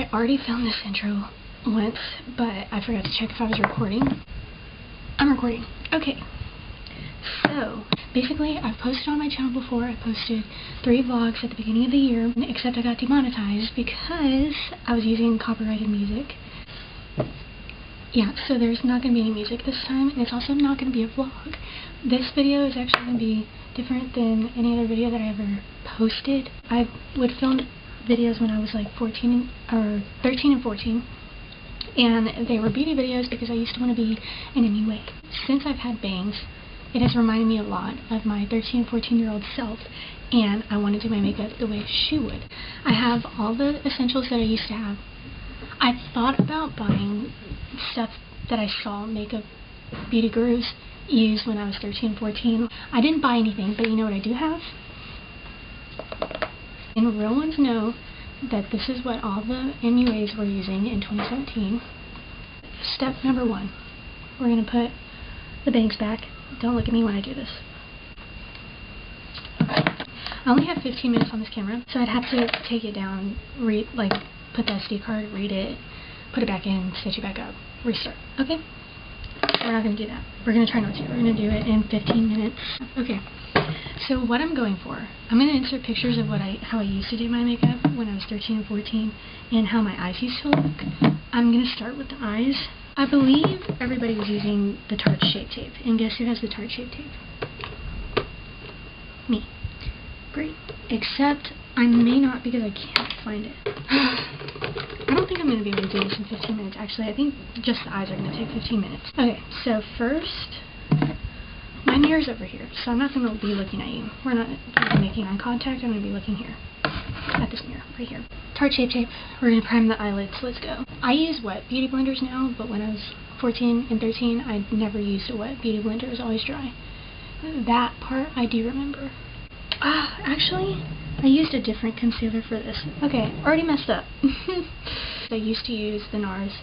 I already filmed this intro once, but I forgot to check if I was recording. I'm recording. Okay. So, basically, I've posted on my channel before. I posted 3 vlogs at the beginning of the year, except I got demonetized because I was using copyrighted music. Yeah, so there's not going to be any music this time, and it's also not going to be a vlog. This video is actually going to be different than any other video that I ever posted. I would film videos when I was like 13 and 14, and they were beauty videos because I used to want to be in a new way. Since I've had bangs, it has reminded me a lot of my 13 and 14-year-old self, and I want to do my makeup the way she would. I have all the essentials that I used to have. I thought about buying stuff that I saw makeup beauty gurus use when I was 13 and 14. I didn't buy anything, but you know what I do have? And real ones know that this is what all the MUAs were using in 2017. Step number 1. We're going to put the bangs back. Don't look at me when I do this. Okay. I only have 15 minutes on this camera, so I'd have to take it down, put the SD card, read it, put it back in, stitch it back up, restart. Okay? We're not going to do that. We're going to try not to. We're going to do it in 15 minutes. Okay. So what I'm going for, I'm going to insert pictures of how I used to do my makeup when I was 13 and 14 and how my eyes used to look. I'm going to start with the eyes. I believe everybody was using the Tarte Shape Tape. And guess who has the Tarte Shape Tape? Me. Great. Except I may not because I can't find it. I don't think I'm going to be able to do this in 15 minutes. Actually, I think just the eyes are going to take 15 minutes. Okay, so first, my mirror's over here, so I'm not going to be looking at you. We're not going to be making eye contact. I'm going to be looking here, at this mirror, right here. Tarte Shape Tape. We're going to prime the eyelids. Let's go. I use wet beauty blenders now, but when I was 14 and 13, I never used a wet beauty blender. It was always dry. That part I do remember. Actually, I used a different concealer for this. Okay, already messed up. I used to use the NARS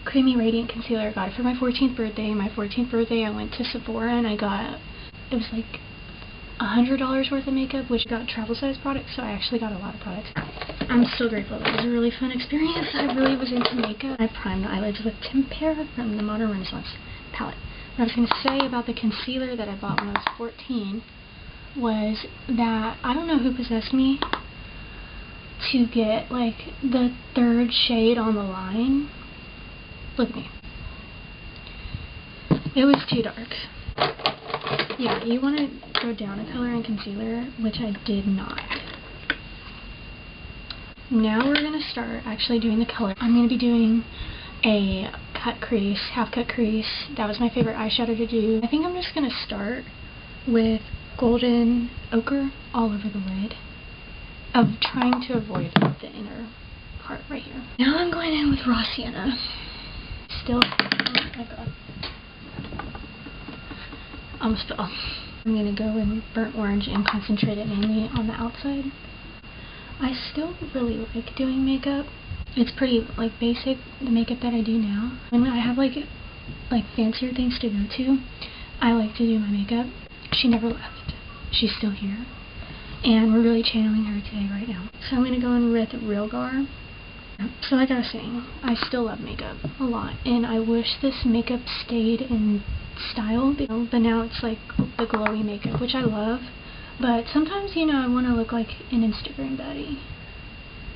Creamy Radiant Concealer. I got it for my 14th birthday. My 14th birthday, I went to Sephora and I got, it was like $100 worth of makeup, which got travel size products, so I actually got a lot of products. I'm so grateful. That was a really fun experience. I really was into makeup. I primed the eyelids with Tempera from the Modern Renaissance palette. What I was going to say about the concealer that I bought when I was 14 was that I don't know who possessed me to get like the 3rd shade on the line. Look at me. It was too dark. Yeah, you want to go down a color in concealer, which I did not. Now we're going to start actually doing the color. I'm going to be doing a cut crease, half cut crease. That was my favorite eyeshadow to do. I think I'm just going to start with golden ochre all over the lid, of trying to avoid the inner part right here. Now I'm going in with raw sienna. Still, oh my god, almost fell. I'm going to go in burnt orange and concentrate it mainly on the outside. I still really like doing makeup. It's pretty like basic, the makeup that I do now. When I have like fancier things to go to, I like to do my makeup. She never left. She's still here. And we're really channeling her today right now. So I'm going to go in with Real Gar. So like I was saying, I still love makeup a lot. And I wish this makeup stayed in style. But now it's like the glowy makeup, which I love. But sometimes, you know, I want to look like an Instagram baddie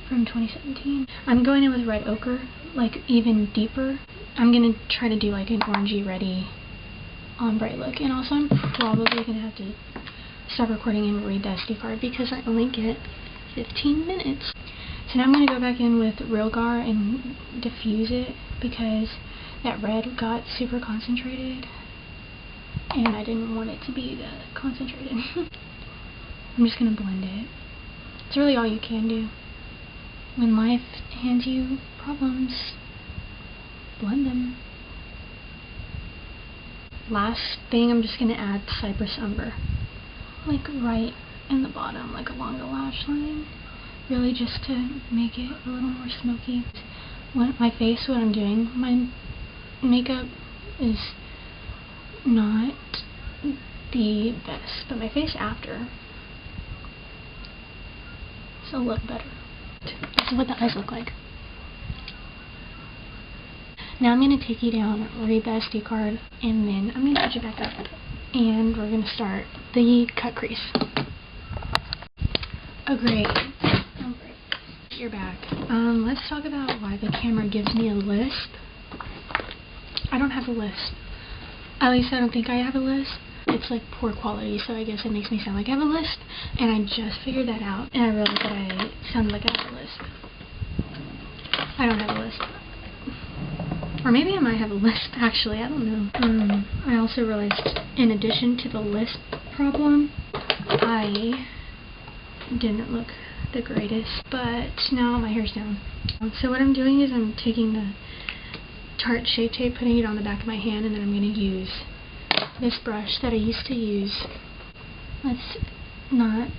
from 2017. I'm going in with red ochre, like even deeper. I'm going to try to do like an orangey reddy ombre look. And also I'm probably going to have to stop recording and read the SD card because I only get 15 minutes. So now I'm going to go back in with Real Gar and diffuse it because that red got super concentrated and I didn't want it to be that concentrated. I'm just going to blend it. It's really all you can do. When life hands you problems, blend them. Last thing, I'm just going to add Cypress Umber. Like right in the bottom, like along the lash line. Really just to make it a little more smoky. My face, what I'm doing, my makeup is not the best, but my face after is a lot better. This is what the eyes look like. Now I'm going to take you down, read the SD card, and then I'm going to put you back up. And we're going to start the cut crease. Oh great. Oh great. You're back. Let's talk about why the camera gives me a lisp. I don't have a lisp. At least I don't think I have a lisp. It's like poor quality, so I guess it makes me sound like I have a lisp. And I just figured that out, and I realized that I sounded like I have a lisp. I don't have a lisp. Or maybe I might have a lisp, actually, I don't know. I also realized, in addition to the lisp problem, I didn't look the greatest, but now my hair's down. So what I'm doing is I'm taking the Tarte Shape Tape, putting it on the back of my hand, and then I'm going to use this brush that I used to use. Let's not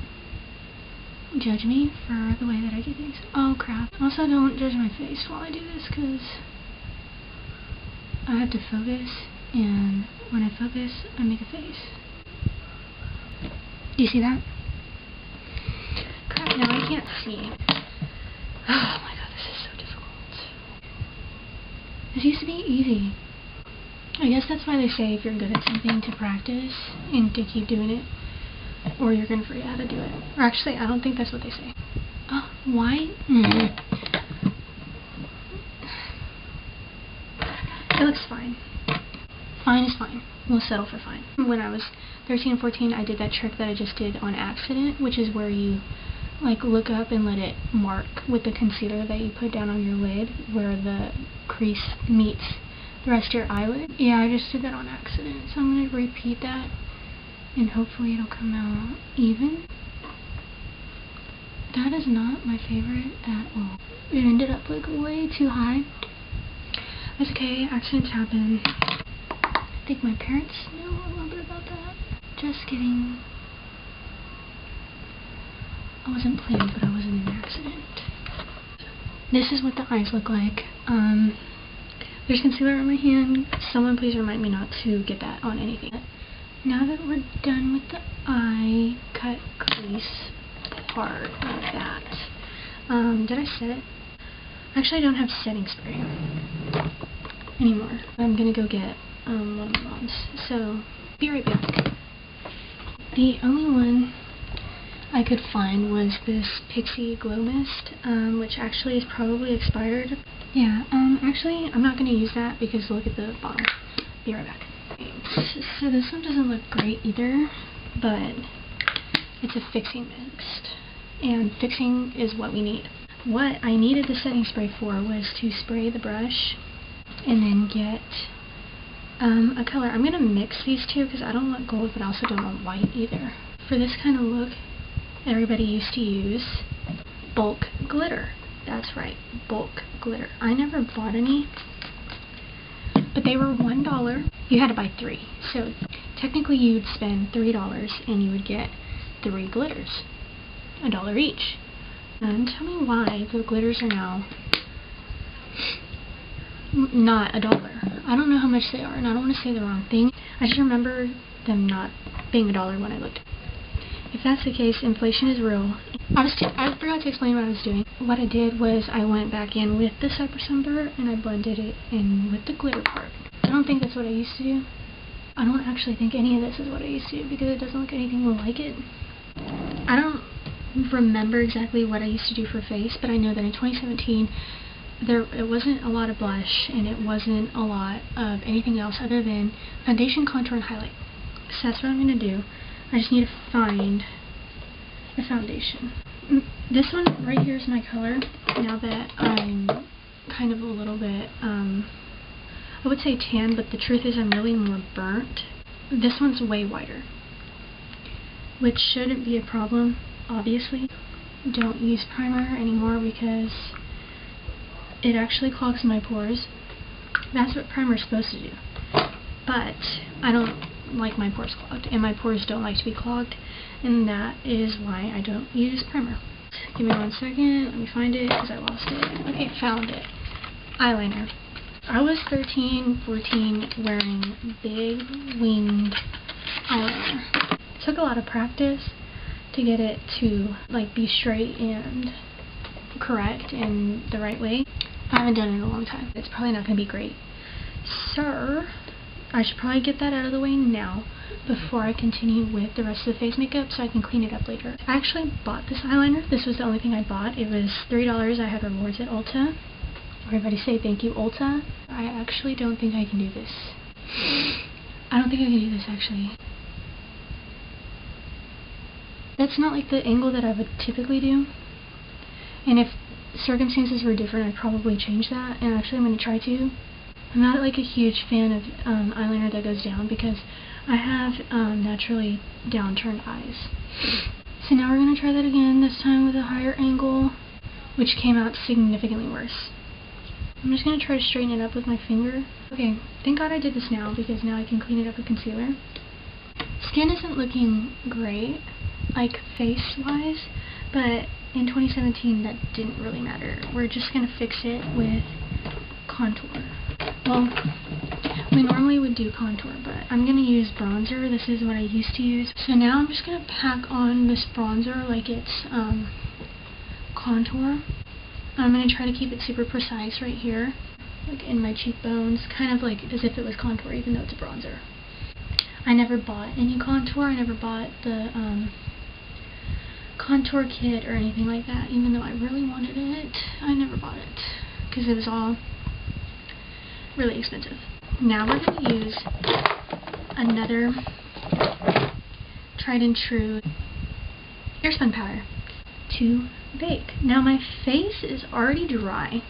judge me for the way that I do things. Oh crap. Also, don't judge my face while I do this, because I have to focus, and when I focus, I make a face. Do you see that? Crap, now I can't see. Oh my god, this is so difficult. This used to be easy. I guess that's why they say if you're good at something to practice and to keep doing it, or you're gonna forget how to do it. Or actually, I don't think that's what they say. Oh, why? It looks fine. Fine is fine. We'll settle for fine. When I was 13 and 14, I did that trick that I just did on accident, which is where you like look up and let it mark with the concealer that you put down on your lid where the crease meets the rest of your eyelid. Yeah, I just did that on accident, so I'm going to repeat that and hopefully it'll come out even. That is not my favorite at all. It ended up like way too high. That's okay, accidents happen. I think my parents know a little bit about that. Just kidding. I wasn't planned, but I was in an accident. This is what the eyes look like. There's concealer on my hand. Someone please remind me not to get that on anything. Now that we're done with the eye cut crease part of that, did I set it? Actually, I don't have setting spray anymore. I'm gonna go get one of my mom's. So, be right back. The only one I could find was this Pixie Glow Mist, which actually is probably expired. Yeah, actually, I'm not going to use that because look at the bottle. Be right back. So this one doesn't look great either, but it's a fixing mist, and fixing is what we need. What I needed the setting spray for was to spray the brush and then get a color. I'm going to mix these two because I don't want gold, but I also don't want white either. For this kind of look, everybody used to use bulk glitter. That's right, bulk glitter. I never bought any, but they were $1. You had to buy 3. So technically you'd spend $3 and you would get 3 glitters, $1 each. And tell me why the glitters are now not $1. I don't know how much they are, and I don't want to say the wrong thing. I just remember them not being $1 when I looked. If that's the case, inflation is real. I forgot to explain what I was doing. What I did was I went back in with the Cypress Umber and I blended it in with the glitter part. I don't think that's what I used to do. I don't actually think any of this is what I used to do because it doesn't look anything like it. I don't remember exactly what I used to do for face, but I know that in 2017 it wasn't a lot of blush and it wasn't a lot of anything else other than foundation, contour, and highlight. So that's what I'm going to do. I just need to find the foundation. This one right here is my color. Now that I'm kind of a little bit, I would say tan, but the truth is I'm really more burnt. This one's way whiter, which shouldn't be a problem, obviously. Don't use primer anymore because it actually clogs my pores. That's what primer is supposed to do. But I don't like my pores clogged, and my pores don't like to be clogged, and that is why I don't use primer. Give me 1 second, let me find it because I lost it. Okay, found it. Eyeliner. I was 13, 14 wearing big winged eyeliner. It took a lot of practice to get it to like be straight and correct and the right way. I haven't done it in a long time. It's probably not going to be great. So, I should probably get that out of the way now before I continue with the rest of the face makeup so I can clean it up later. I actually bought this eyeliner. This was the only thing I bought. It was $3. I had rewards at Ulta. Everybody say thank you, Ulta. I actually don't think I can do this. I don't think I can do this, actually. That's not like the angle that I would typically do. And if circumstances were different, I'd probably change that. And actually, I'm going to try to. I'm not like a huge fan of eyeliner that goes down because I have naturally downturned eyes. So now we're going to try that again, this time with a higher angle, which came out significantly worse. I'm just going to try to straighten it up with my finger. Okay, thank God I did this now because now I can clean it up with concealer. Skin isn't looking great, like face-wise, but in 2017 that didn't really matter. We're just going to fix it with contour. Well, we normally would do contour, but I'm going to use bronzer. This is what I used to use. So now I'm just going to pack on this bronzer like it's contour. I'm going to try to keep it super precise right here, like in my cheekbones, kind of like as if it was contour, even though it's a bronzer. I never bought any contour. I never bought the contour kit or anything like that, even though I really wanted it. I never bought it because it was all really expensive. Now we're going to use another tried and true hair spun powder to bake. Now my face is already dry,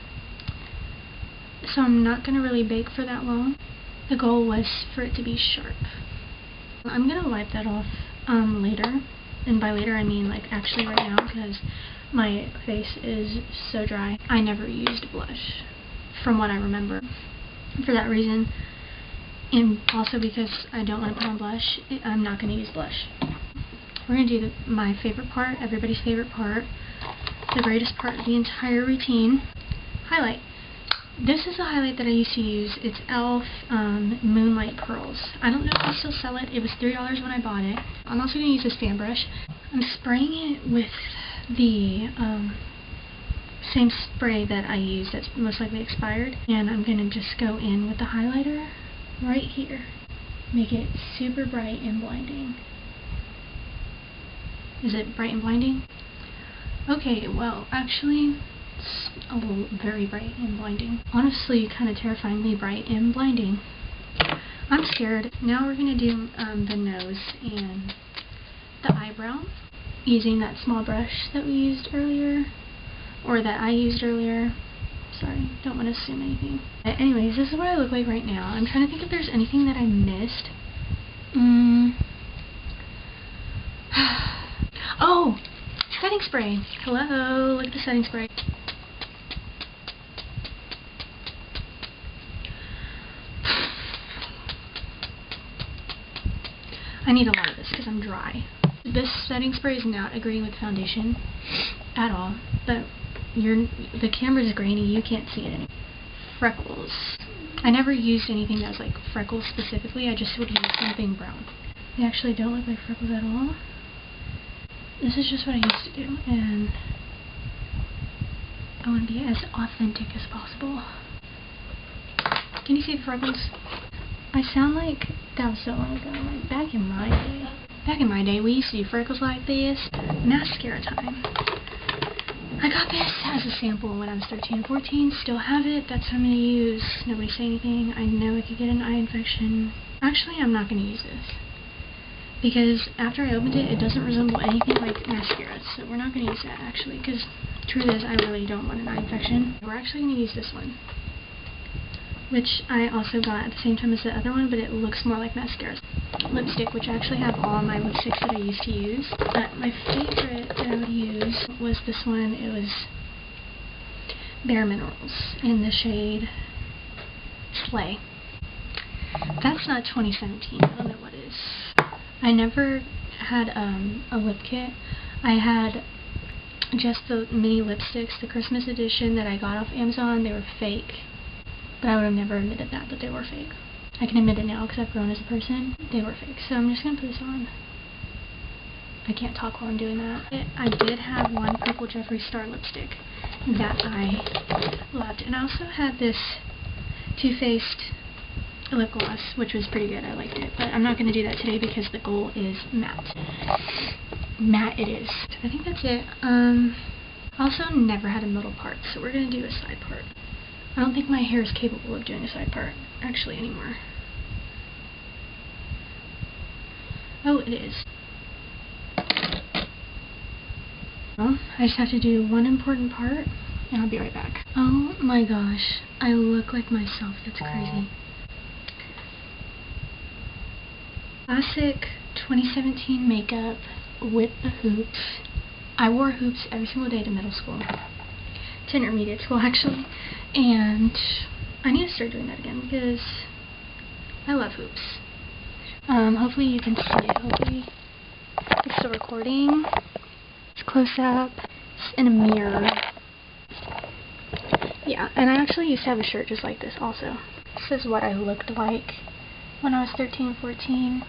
so I'm not going to really bake for that long. The goal was for it to be sharp. I'm going to wipe that off later, and by later I mean like actually right now because my face is so dry. I never used blush from what I remember. For that reason, and also because I don't want to put on blush, I'm not going to use blush. We're going to do my favorite part, everybody's favorite part, the greatest part of the entire routine, highlight. This is a highlight that I used to use. It's e.l.f. Moonlight Pearls. I don't know if they still sell it. It was $3 when I bought it. I'm also going to use this fan brush. I'm spraying it with the same spray that I used that's most likely expired, and I'm going to just go in with the highlighter right here. Make it super bright and blinding. Is it bright and blinding? Okay, well, actually, it's a little very bright and blinding. Honestly, kind of terrifyingly bright and blinding. I'm scared. Now we're going to do the nose and the eyebrow using that small brush that we used earlier. Or that I used earlier. Sorry, don't want to assume anything. Anyways, this is what I look like right now. I'm trying to think if there's anything that I missed. Oh! Setting spray! Hello! Look at the setting spray. I need a lot of this because I'm dry. This setting spray is not agreeing with foundation at all, but the camera's grainy, you can't see it anymore. Freckles. I never used anything that was like freckles specifically, I just would use something brown. They actually don't look like freckles at all. This is just what I used to do, and I want to be as authentic as possible. Can you see the freckles? I sound like that was so long ago, like back in my day. Back in my day, we used to do freckles like this. Mascara time. I got this as a sample when I was 13 and 14. Still have it. That's what I'm going to use. Nobody say anything. I know I could get an eye infection. Actually, I'm not going to use this. Because after I opened it, it doesn't resemble anything like mascara. So we're not going to use that, actually. Because truth is, I really don't want an eye infection. We're actually going to use this one, which I also got at the same time as the other one, but it looks more like mascara. Lipstick, which I actually have all my lipsticks that I used to use. But my favorite that I would use was this one. It was Bare Minerals in the shade Slay. That's not 2017. I don't know what is. I never had a lip kit. I had just the mini lipsticks, the Christmas edition that I got off Amazon. They were fake. But I would have never admitted that, but they were fake. I can admit it now because I've grown as a person. They were fake. So I'm just going to put this on. I can't talk while I'm doing that. I did have one purple Jeffree Star lipstick that I loved. And I also had this Too Faced lip gloss, which was pretty good. I liked it. But I'm not going to do that today because the goal is matte. Matte it is. I think that's it. Also never had a middle part, so we're going to do a side part. I don't think my hair is capable of doing a side part, actually, anymore. Oh, it is. Well, I just have to do one important part, and I'll be right back. Oh my gosh, I look like myself. That's crazy. Classic 2017 makeup with the hoops. I wore hoops every single day to middle school. To intermediate school, actually. And I need to start doing that again because I love hoops. Hopefully you can see it. Hopefully it's still recording. It's close up. It's in a mirror. Yeah, and I actually used to have a shirt just like this also. This is what I looked like when I was 13, 14.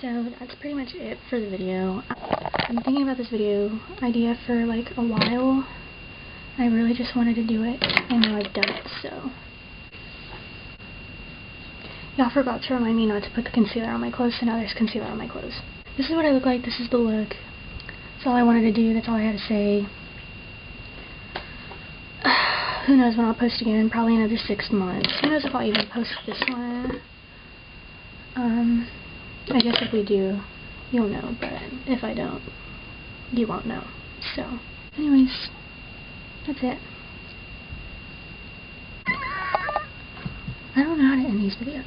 So that's pretty much it for the video. I've been thinking about this video idea for like a while. I really just wanted to do it, and now I've done it, so. Y'all forgot to remind me not to put the concealer on my clothes, so now there's concealer on my clothes. This is what I look like, this is the look. That's all I wanted to do, that's all I had to say. Who knows when I'll post again, probably another 6 months. Who knows if I'll even post this one. I guess if we do, you'll know, but if I don't, you won't know. So, anyways, that's it. I don't know how to end these videos.